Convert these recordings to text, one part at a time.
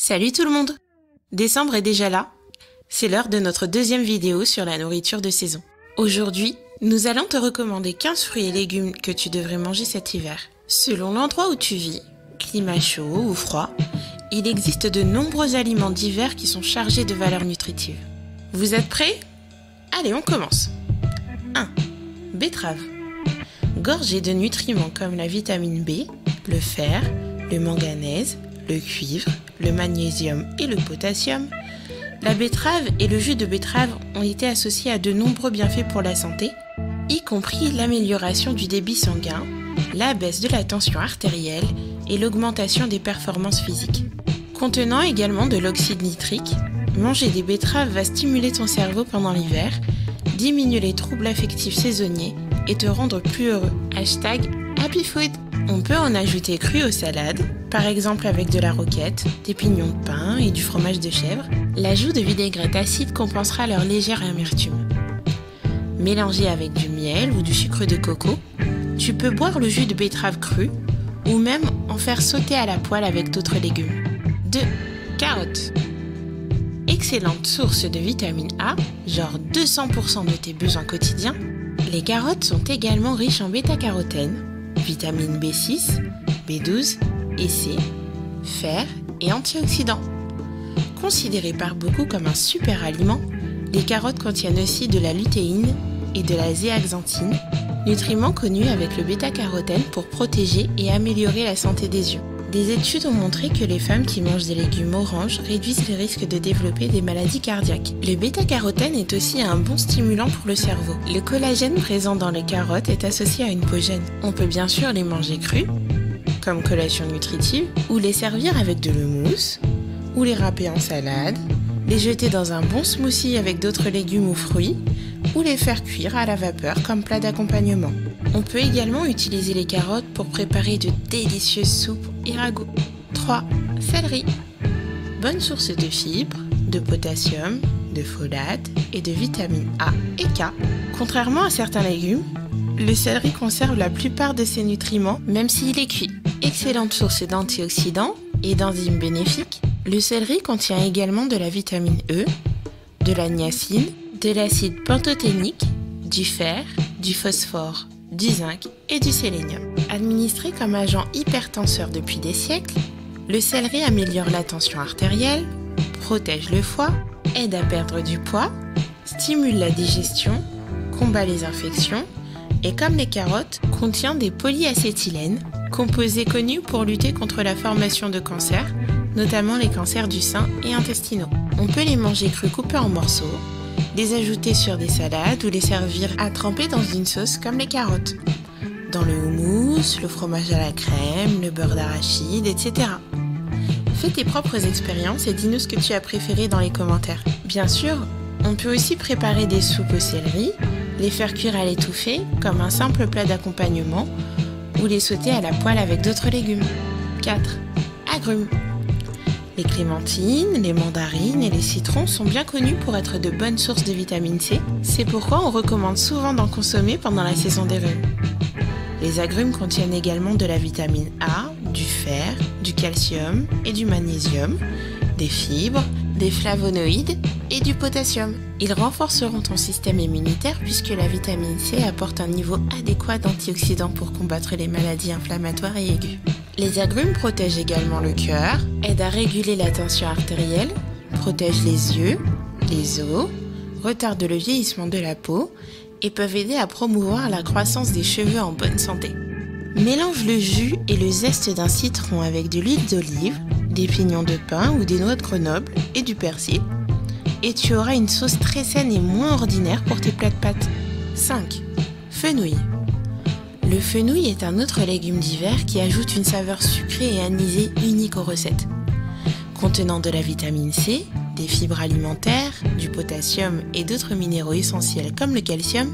Salut tout le monde! Décembre est déjà là. C'est l'heure de notre deuxième vidéo sur la nourriture de saison. Aujourd'hui, nous allons te recommander 15 fruits et légumes que tu devrais manger cet hiver. Selon l'endroit où tu vis, climat chaud ou froid, il existe de nombreux aliments d'hiver qui sont chargés de valeurs nutritives. Vous êtes prêts? Allez, on commence. 1. Betterave. Gorgée de nutriments comme la vitamine B, le fer, le manganèse, le cuivre, le magnésium et le potassium, la betterave et le jus de betterave ont été associés à de nombreux bienfaits pour la santé, y compris l'amélioration du débit sanguin, la baisse de la tension artérielle et l'augmentation des performances physiques. Contenant également de l'oxyde nitrique, manger des betteraves va stimuler ton cerveau pendant l'hiver, diminuer les troubles affectifs saisonniers et te rendre plus heureux. #HappyFood. On peut en ajouter cru aux salades, par exemple avec de la roquette, des pignons de pain et du fromage de chèvre. L'ajout de vinaigrettes acides compensera leur légère amertume. Mélangé avec du miel ou du sucre de coco, tu peux boire le jus de betterave cru ou même en faire sauter à la poêle avec d'autres légumes. 2. Carottes. Excellente source de vitamine A, genre 200% de tes besoins quotidiens. Les carottes sont également riches en bêta-carotène, vitamine B6, B12 et C, fer et antioxydants. Considérées par beaucoup comme un super aliment, les carottes contiennent aussi de la lutéine et de la zéaxanthine, nutriments connus avec le bêta-carotène pour protéger et améliorer la santé des yeux. Des études ont montré que les femmes qui mangent des légumes oranges réduisent les risques de développer des maladies cardiaques. Le bêta-carotène est aussi un bon stimulant pour le cerveau. Le collagène présent dans les carottes est associé à une peau jeune. On peut bien sûr les manger crus, comme collation nutritive, ou les servir avec de l'houmous, ou les râper en salade, les jeter dans un bon smoothie avec d'autres légumes ou fruits, ou les faire cuire à la vapeur comme plat d'accompagnement. On peut également utiliser les carottes pour préparer de délicieuses soupes et ragoûts. 3. Céleri. Bonne source de fibres, de potassium, de folate et de vitamines A et K. Contrairement à certains légumes, le céleri conserve la plupart de ses nutriments même s'il est cuit. Excellente source d'antioxydants et d'enzymes bénéfiques, le céleri contient également de la vitamine E, de la niacine, de l'acide pantothénique, du fer, du phosphore, du zinc et du sélénium. Administré comme agent hypertenseur depuis des siècles, le céleri améliore la tension artérielle, protège le foie, aide à perdre du poids, stimule la digestion, combat les infections et comme les carottes, contient des polyacétylènes, composés connus pour lutter contre la formation de cancers, notamment les cancers du sein et intestinaux. On peut les manger crus coupés en morceaux, les ajouter sur des salades ou les servir à tremper dans une sauce comme les carottes, dans le houmous, le fromage à la crème, le beurre d'arachide, etc. Fais tes propres expériences et dis-nous ce que tu as préféré dans les commentaires. Bien sûr, on peut aussi préparer des soupes au céleri, les faire cuire à l'étouffée comme un simple plat d'accompagnement ou les sauter à la poêle avec d'autres légumes. 4. Agrumes. Les clémentines, les mandarines et les citrons sont bien connus pour être de bonnes sources de vitamine C. C'est pourquoi on recommande souvent d'en consommer pendant la saison des rhumes. Les agrumes contiennent également de la vitamine A, du fer, du calcium et du magnésium, des fibres, des flavonoïdes et du potassium. Ils renforceront ton système immunitaire puisque la vitamine C apporte un niveau adéquat d'antioxydants pour combattre les maladies inflammatoires et aiguës. Les agrumes protègent également le cœur, aident à réguler la tension artérielle, protègent les yeux, les os, retardent le vieillissement de la peau et peuvent aider à promouvoir la croissance des cheveux en bonne santé. Mélange le jus et le zeste d'un citron avec de l'huile d'olive, des pignons de pin ou des noix de Grenoble et du persil et tu auras une sauce très saine et moins ordinaire pour tes plats de pâtes. 5. Fenouil. Le fenouil est un autre légume d'hiver qui ajoute une saveur sucrée et anisée unique aux recettes. Contenant de la vitamine C, des fibres alimentaires, du potassium et d'autres minéraux essentiels comme le calcium,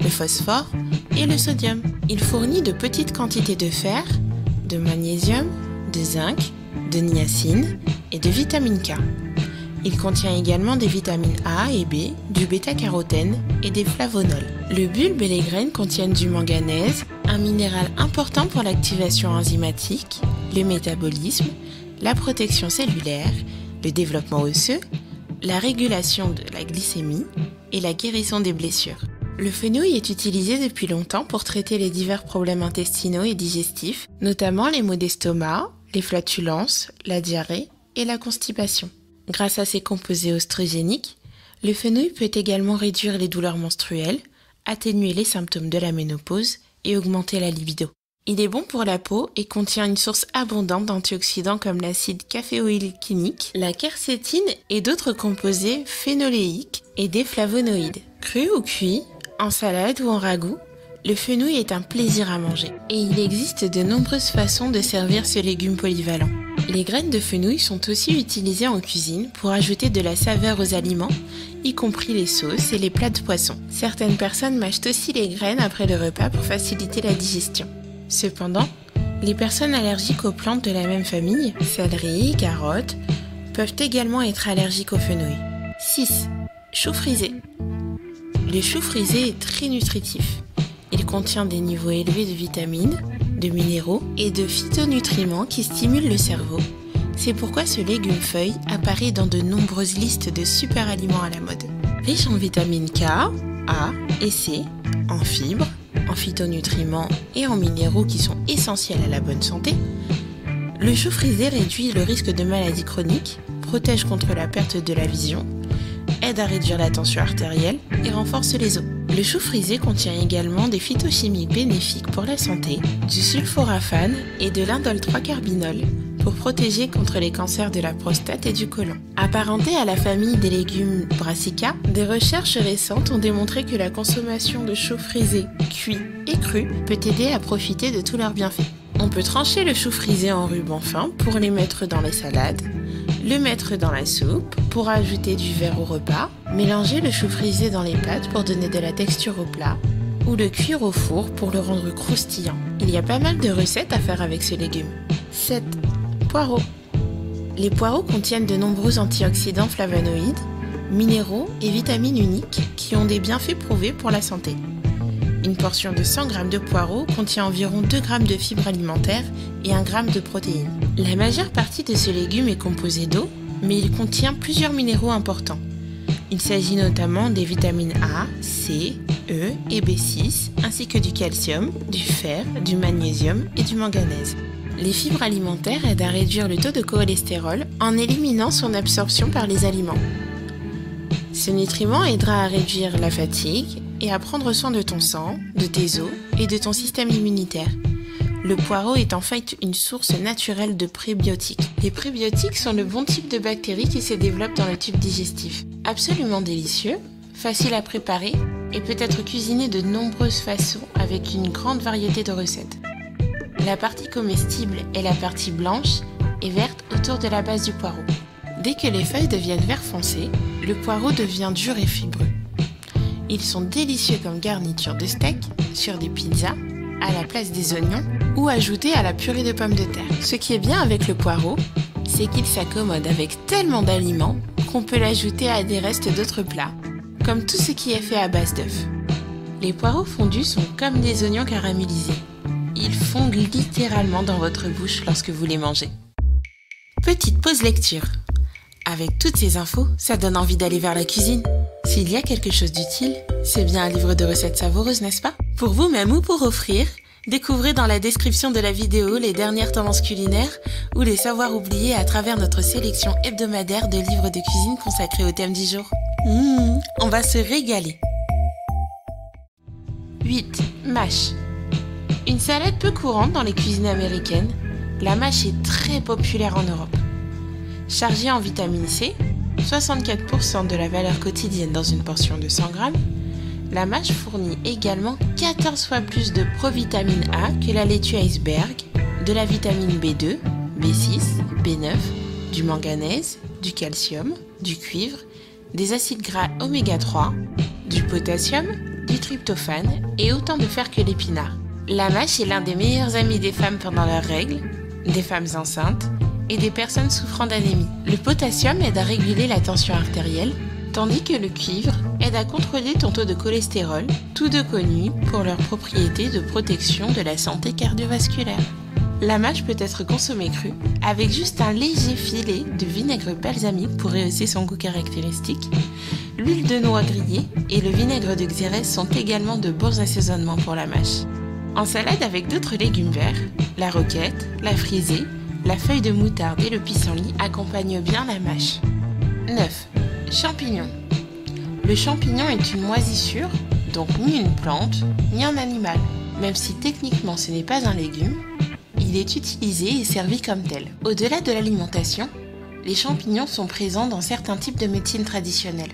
le phosphore et le sodium. Il fournit de petites quantités de fer, de magnésium, de zinc, de niacine et de vitamine K. Il contient également des vitamines A et B, du bêta-carotène et des flavonols. Le bulbe et les graines contiennent du manganèse, un minéral important pour l'activation enzymatique, le métabolisme, la protection cellulaire le développement osseux, la régulation de la glycémie et la guérison des blessures. Le fenouil est utilisé depuis longtemps pour traiter les divers problèmes intestinaux et digestifs, notamment les maux d'estomac, les flatulences, la diarrhée et la constipation. Grâce à ses composés oestrogéniques, le fenouil peut également réduire les douleurs menstruelles, atténuer les symptômes de la ménopause et augmenter la libido. Il est bon pour la peau et contient une source abondante d'antioxydants comme l'acide caféoylquinique, la quercétine et d'autres composés phénoléiques et des flavonoïdes. Cru ou cuit, en salade ou en ragoût, le fenouil est un plaisir à manger et il existe de nombreuses façons de servir ce légume polyvalent. Les graines de fenouil sont aussi utilisées en cuisine pour ajouter de la saveur aux aliments, y compris les sauces et les plats de poisson. Certaines personnes mâchent aussi les graines après le repas pour faciliter la digestion. Cependant, les personnes allergiques aux plantes de la même famille, céleri, carottes, peuvent également être allergiques au fenouil. 6. Chou frisé. Le chou frisé est très nutritif. Il contient des niveaux élevés de vitamines, de minéraux et de phytonutriments qui stimulent le cerveau. C'est pourquoi ce légume-feuille apparaît dans de nombreuses listes de super aliments à la mode. Riche en vitamines K, A et C, en fibres, en phytonutriments et en minéraux qui sont essentiels à la bonne santé, le chou frisé réduit le risque de maladies chroniques, protège contre la perte de la vision, aide à réduire la tension artérielle et renforce les os. Le chou frisé contient également des phytochimiques bénéfiques pour la santé, du sulforaphane et de l'indole 3-carbinol pour protéger contre les cancers de la prostate et du côlon. Apparenté à la famille des légumes brassica, des recherches récentes ont démontré que la consommation de chou frisé, cuit et cru peut aider à profiter de tous leurs bienfaits. On peut trancher le chou frisé en rubans fins pour les mettre dans les salades, le mettre dans la soupe pour ajouter du verre au repas, mélanger le chou frisé dans les pâtes pour donner de la texture au plat, ou le cuire au four pour le rendre croustillant. Il y a pas mal de recettes à faire avec ce légume. 7. Poireaux. Les poireaux contiennent de nombreux antioxydants flavonoïdes, minéraux et vitamines uniques qui ont des bienfaits prouvés pour la santé. Une portion de 100 g de poireaux contient environ 2 g de fibres alimentaires et 1 g de protéines. La majeure partie de ce légume est composée d'eau, mais il contient plusieurs minéraux importants. Il s'agit notamment des vitamines A, C, E et B6, ainsi que du calcium, du fer, du magnésium et du manganèse. Les fibres alimentaires aident à réduire le taux de cholestérol en éliminant son absorption par les aliments. Ce nutriment aidera à réduire la fatigue et à prendre soin de ton sang, de tes os et de ton système immunitaire. Le poireau est en fait une source naturelle de prébiotiques. Les prébiotiques sont le bon type de bactéries qui se développent dans le tube digestif. Absolument délicieux, facile à préparer et peut être cuisiné de nombreuses façons avec une grande variété de recettes. La partie comestible est la partie blanche et verte autour de la base du poireau. Dès que les feuilles deviennent vert foncé, le poireau devient dur et fibreux. Ils sont délicieux comme garniture de steak, sur des pizzas, à la place des oignons ou ajoutés à la purée de pommes de terre. Ce qui est bien avec le poireau, c'est qu'il s'accommode avec tellement d'aliments qu'on peut l'ajouter à des restes d'autres plats, comme tout ce qui est fait à base d'œufs. Les poireaux fondus sont comme des oignons caramélisés. Ils fondent littéralement dans votre bouche lorsque vous les mangez. Petite pause lecture. Avec toutes ces infos, ça donne envie d'aller vers la cuisine. S'il y a quelque chose d'utile, c'est bien un livre de recettes savoureuses, n'est-ce pas? Pour vous-même ou pour offrir, découvrez dans la description de la vidéo les dernières tendances culinaires ou les savoirs oubliés à travers notre sélection hebdomadaire de livres de cuisine consacrés au thème du jour. On va se régaler. 8. Mâche. Une salade peu courante dans les cuisines américaines, la mâche est très populaire en Europe. Chargée en vitamine C, 64% de la valeur quotidienne dans une portion de 100 g, la mâche fournit également 14 fois plus de provitamine A que la laitue iceberg, de la vitamine B2, B6, B9, du manganèse, du calcium, du cuivre, des acides gras oméga 3, du potassium, du tryptophane et autant de fer que l'épinard. La mâche est l'un des meilleurs amis des femmes pendant leurs règles, des femmes enceintes et des personnes souffrant d'anémie. Le potassium aide à réguler la tension artérielle, tandis que le cuivre aide à contrôler ton taux de cholestérol, tous deux connus pour leurs propriétés de protection de la santé cardiovasculaire. La mâche peut être consommée crue, avec juste un léger filet de vinaigre balsamique pour rehausser son goût caractéristique. L'huile de noix grillée et le vinaigre de xérès sont également de bons assaisonnements pour la mâche. En salade avec d'autres légumes verts, la roquette, la frisée, la feuille de moutarde et le pissenlit accompagnent bien la mâche. 9. Champignons. Le champignon est une moisissure, donc ni une plante, ni un animal. Même si techniquement ce n'est pas un légume, il est utilisé et servi comme tel. Au-delà de l'alimentation, les champignons sont présents dans certains types de médecine traditionnelle,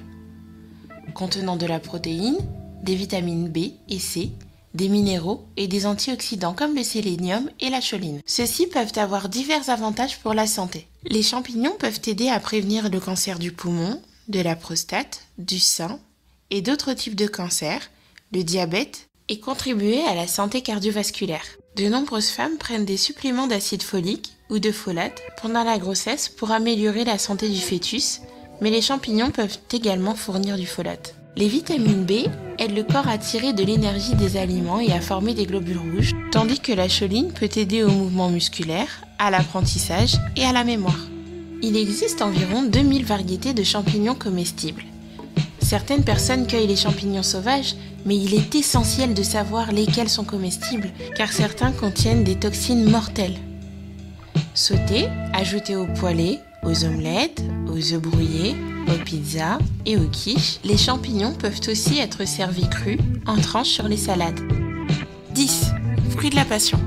contenant de la protéine, des vitamines B et C, des minéraux et des antioxydants comme le sélénium et la choline. Ceux-ci peuvent avoir divers avantages pour la santé. Les champignons peuvent aider à prévenir le cancer du poumon, de la prostate, du sein et d'autres types de cancers, le diabète et contribuer à la santé cardiovasculaire. De nombreuses femmes prennent des suppléments d'acide folique ou de folate pendant la grossesse pour améliorer la santé du fœtus, mais les champignons peuvent également fournir du folate. Les vitamines B aident le corps à tirer de l'énergie des aliments et à former des globules rouges, tandis que la choline peut aider au mouvement musculaire, à l'apprentissage et à la mémoire. Il existe environ 2000 variétés de champignons comestibles. Certaines personnes cueillent les champignons sauvages, mais il est essentiel de savoir lesquels sont comestibles, car certains contiennent des toxines mortelles. Sautés, ajoutés aux poêlés, aux omelettes, aux œufs brouillés, aux pizzas et aux quiches, les champignons peuvent aussi être servis crus, en tranches sur les salades. 10. Fruit de la passion.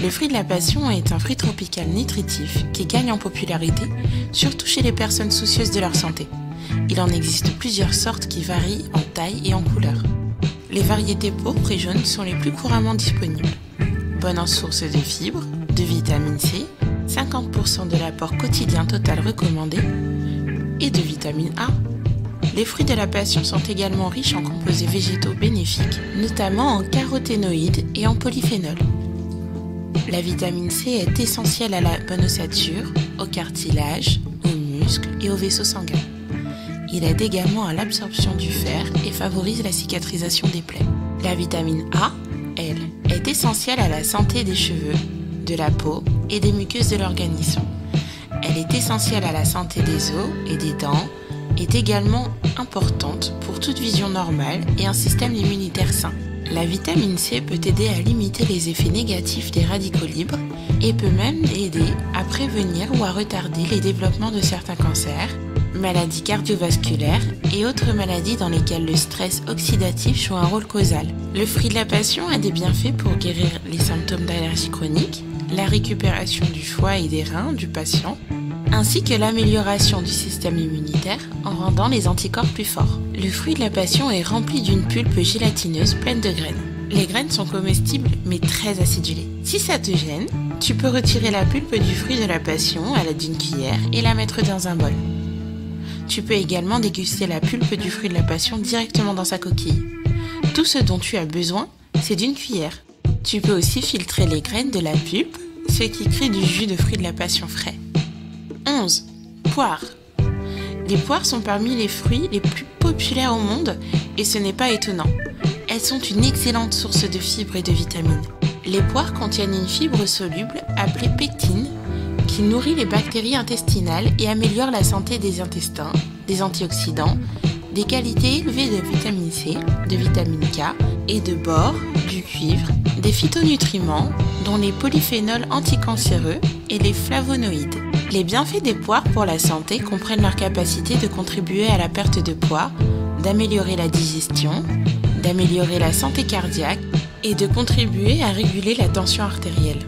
Le fruit de la passion est un fruit tropical nutritif qui gagne en popularité, surtout chez les personnes soucieuses de leur santé. Il en existe plusieurs sortes qui varient en taille et en couleur. Les variétés pourpres et jaunes sont les plus couramment disponibles. Bonne en source de fibres, de vitamine C, 50% de l'apport quotidien total recommandé, et de vitamine A. Les fruits de la passion sont également riches en composés végétaux bénéfiques, notamment en caroténoïdes et en polyphénols. La vitamine C est essentielle à la bonne ossature, au cartilage, aux muscles et aux vaisseaux sanguins. Il aide également à l'absorption du fer et favorise la cicatrisation des plaies. La vitamine A, elle, est essentielle à la santé des cheveux, de la peau et des muqueuses de l'organisme. Elle est essentielle à la santé des os et des dents, est également importante pour toute vision normale et un système immunitaire sain. La vitamine C peut aider à limiter les effets négatifs des radicaux libres et peut même aider à prévenir ou à retarder les développements de certains cancers, maladies cardiovasculaires et autres maladies dans lesquelles le stress oxydatif joue un rôle causal. Le fruit de la passion a des bienfaits pour guérir les symptômes d'allergie chronique, la récupération du foie et des reins du patient, ainsi que l'amélioration du système immunitaire en rendant les anticorps plus forts. Le fruit de la passion est rempli d'une pulpe gélatineuse pleine de graines. Les graines sont comestibles mais très acidulées. Si ça te gêne, tu peux retirer la pulpe du fruit de la passion à l'aide d'une cuillère et la mettre dans un bol. Tu peux également déguster la pulpe du fruit de la passion directement dans sa coquille. Tout ce dont tu as besoin, c'est d'une cuillère. Tu peux aussi filtrer les graines de la pulpe, ce qui crée du jus de fruit de la passion frais. 11. Poires. Les poires sont parmi les fruits les plus populaires au monde et ce n'est pas étonnant. Elles sont une excellente source de fibres et de vitamines. Les poires contiennent une fibre soluble appelée pectine qui nourrit les bactéries intestinales et améliore la santé des intestins, des antioxydants, des qualités élevées de vitamine C, de vitamine K et de bore, du cuivre, des phytonutriments dont les polyphénols anticancéreux et les flavonoïdes. Les bienfaits des poires pour la santé comprennent leur capacité de contribuer à la perte de poids, d'améliorer la digestion, d'améliorer la santé cardiaque et de contribuer à réguler la tension artérielle.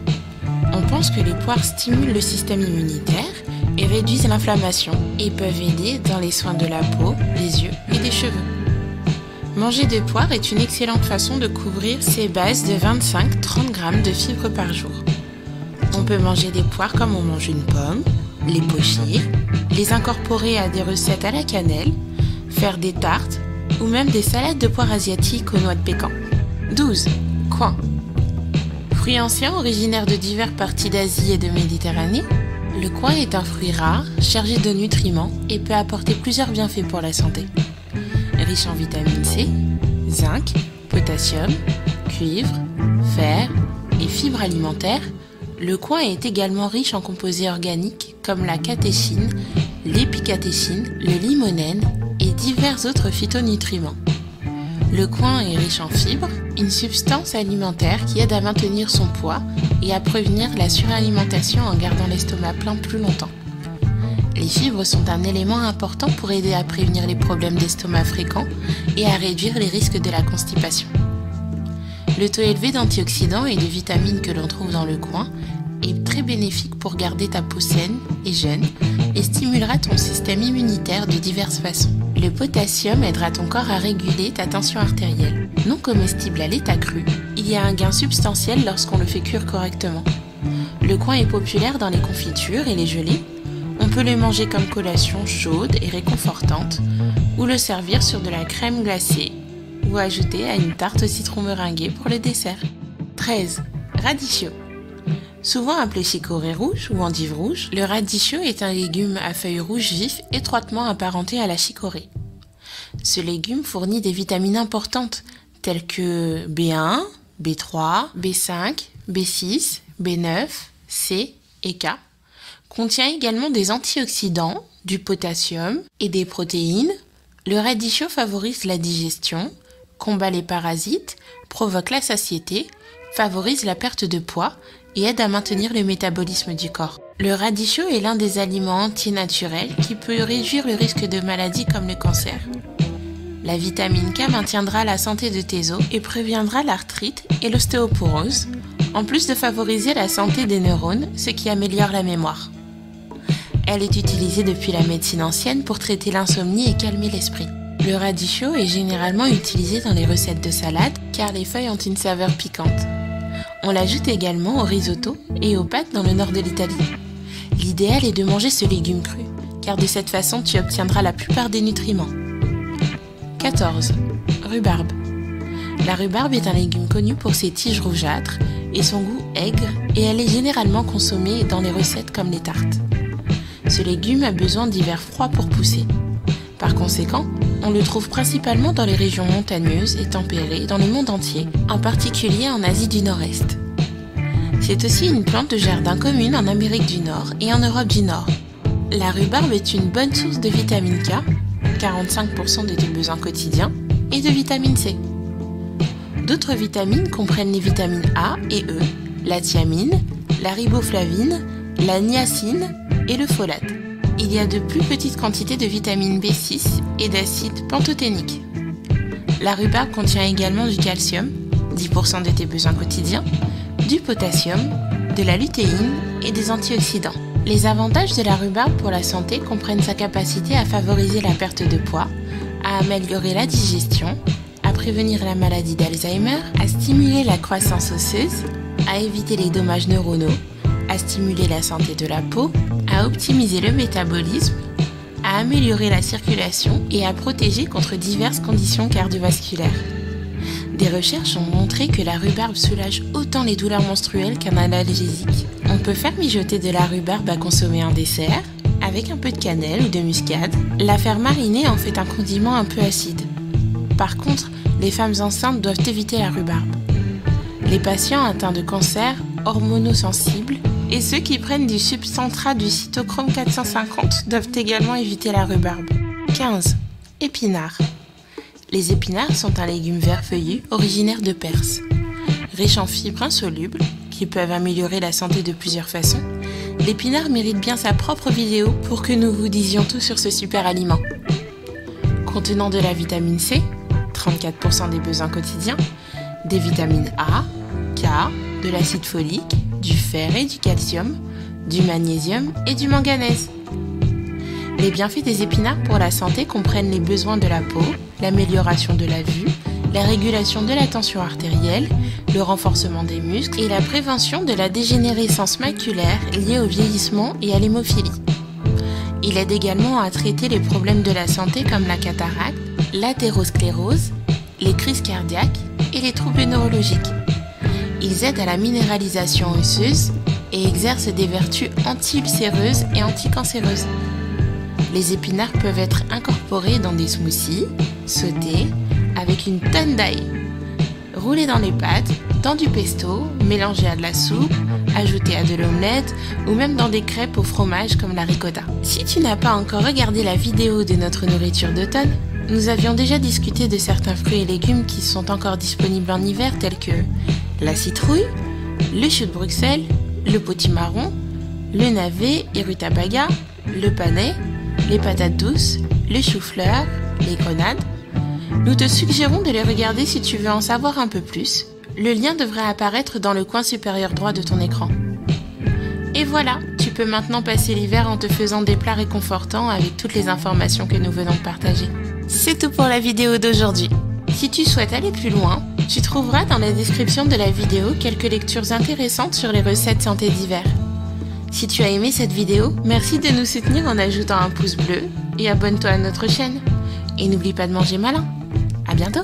On pense que les poires stimulent le système immunitaire et réduisent l'inflammation et peuvent aider dans les soins de la peau, des yeux et des cheveux. Manger des poires est une excellente façon de couvrir ses bases de 25-30 g de fibres par jour. On peut manger des poires comme on mange une pomme, les pocher, les incorporer à des recettes à la cannelle, faire des tartes ou même des salades de poires asiatiques aux noix de pécan. 12. Coin. Fruit ancien originaire de diverses parties d'Asie et de Méditerranée, le coin est un fruit rare, chargé de nutriments et peut apporter plusieurs bienfaits pour la santé. Riche en vitamine C, zinc, potassium, cuivre, fer et fibres alimentaires, Le coin est également riche en composés organiques comme la catéchine, l'épicatéchine, le limonène et divers autres phytonutriments. Le coin est riche en fibres, une substance alimentaire qui aide à maintenir son poids et à prévenir la suralimentation en gardant l'estomac plein plus longtemps. Les fibres sont un élément important pour aider à prévenir les problèmes d'estomac fréquents et à réduire les risques de la constipation. Le taux élevé d'antioxydants et de vitamines que l'on trouve dans le coin est très bénéfique pour garder ta peau saine et jeune et stimulera ton système immunitaire de diverses façons. Le potassium aidera ton corps à réguler ta tension artérielle. Non comestible à l'état cru, il y a un gain substantiel lorsqu'on le fait cuire correctement. Le coin est populaire dans les confitures et les gelées. On peut le manger comme collation chaude et réconfortante ou le servir sur de la crème glacée ou ajouter à une tarte au citron meringuée pour le dessert. 13. Radicchio. Souvent appelé chicorée rouge ou endive rouge, le radicchio est un légume à feuilles rouges vifs étroitement apparenté à la chicorée. Ce légume fournit des vitamines importantes telles que B1, B3, B5, B6, B9, C et K. Contient également des antioxydants, du potassium et des protéines. Le radicchio favorise la digestion, combat les parasites, provoque la satiété, favorise la perte de poids et aide à maintenir le métabolisme du corps. Le radicchio est l'un des aliments antinaturels qui peut réduire le risque de maladies comme le cancer. La vitamine K maintiendra la santé de tes os et préviendra l'arthrite et l'ostéoporose, en plus de favoriser la santé des neurones, ce qui améliore la mémoire. Elle est utilisée depuis la médecine ancienne pour traiter l'insomnie et calmer l'esprit. Le radicchio est généralement utilisé dans les recettes de salade car les feuilles ont une saveur piquante. On l'ajoute également au risotto et aux pâtes dans le nord de l'Italie. L'idéal est de manger ce légume cru, car de cette façon tu obtiendras la plupart des nutriments. 14. Rhubarbe. La rhubarbe est un légume connu pour ses tiges rougeâtres et son goût aigre, et elle est généralement consommée dans les recettes comme les tartes. Ce légume a besoin d'hiver froid pour pousser. Par conséquent, on le trouve principalement dans les régions montagneuses et tempérées dans le monde entier, en particulier en Asie du Nord-Est. C'est aussi une plante de jardin commune en Amérique du Nord et en Europe du Nord. La rhubarbe est une bonne source de vitamine K, 45% de tes besoins quotidiens, et de vitamine C. D'autres vitamines comprennent les vitamines A et E, la thiamine, la riboflavine, la niacine et le folate. Il y a de plus petites quantités de vitamine B6 et d'acide pantothénique. La rhubarbe contient également du calcium, 10% de tes besoins quotidiens, du potassium, de la lutéine et des antioxydants. Les avantages de la rhubarbe pour la santé comprennent sa capacité à favoriser la perte de poids, à améliorer la digestion, à prévenir la maladie d'Alzheimer, à stimuler la croissance osseuse, à éviter les dommages neuronaux, à stimuler la santé de la peau, à optimiser le métabolisme, à améliorer la circulation et à protéger contre diverses conditions cardiovasculaires. Des recherches ont montré que la rhubarbe soulage autant les douleurs menstruelles qu'un analgésique. On peut faire mijoter de la rhubarbe à consommer en dessert, avec un peu de cannelle ou de muscade. La faire mariner en fait un condiment un peu acide. Par contre, les femmes enceintes doivent éviter la rhubarbe. Les patients atteints de cancer, hormonosensibles, et ceux qui prennent du substrat du cytochrome 450 doivent également éviter la rhubarbe. 15. Épinards. Les épinards sont un légume vert feuillu originaire de Perse. Riche en fibres insolubles, qui peuvent améliorer la santé de plusieurs façons, l'épinard mérite bien sa propre vidéo pour que nous vous disions tout sur ce super aliment. Contenant de la vitamine C, 34% des besoins quotidiens, des vitamines A, K, de l'acide folique, du fer et du calcium, du magnésium et du manganèse. Les bienfaits des épinards pour la santé comprennent les besoins de la peau, l'amélioration de la vue, la régulation de la tension artérielle, le renforcement des muscles et la prévention de la dégénérescence maculaire liée au vieillissement et à l'hémophilie. Il aide également à traiter les problèmes de la santé comme la cataracte, l'athérosclérose, les crises cardiaques et les troubles neurologiques. Ils aident à la minéralisation osseuse et exercent des vertus anti-ulcéreuses et anticancéreuses. Les épinards peuvent être incorporés dans des smoothies, sautés, avec une tonne d'ail. rouler dans les pâtes, dans du pesto, mélanger à de la soupe, ajouter à de l'omelette ou même dans des crêpes au fromage comme la ricotta. Si tu n'as pas encore regardé la vidéo de notre nourriture d'automne, nous avions déjà discuté de certains fruits et légumes qui sont encore disponibles en hiver tels que la citrouille, le chou de Bruxelles, le potimarron, le navet et rutabaga, le panais, les patates douces, le chou-fleur, les grenades. Nous te suggérons de les regarder si tu veux en savoir un peu plus. Le lien devrait apparaître dans le coin supérieur droit de ton écran. Et voilà, tu peux maintenant passer l'hiver en te faisant des plats réconfortants avec toutes les informations que nous venons de partager. C'est tout pour la vidéo d'aujourd'hui. Si tu souhaites aller plus loin, tu trouveras dans la description de la vidéo quelques lectures intéressantes sur les recettes santé d'hiver. Si tu as aimé cette vidéo, merci de nous soutenir en ajoutant un pouce bleu et abonne-toi à notre chaîne. Et n'oublie pas de manger malin. À bientôt!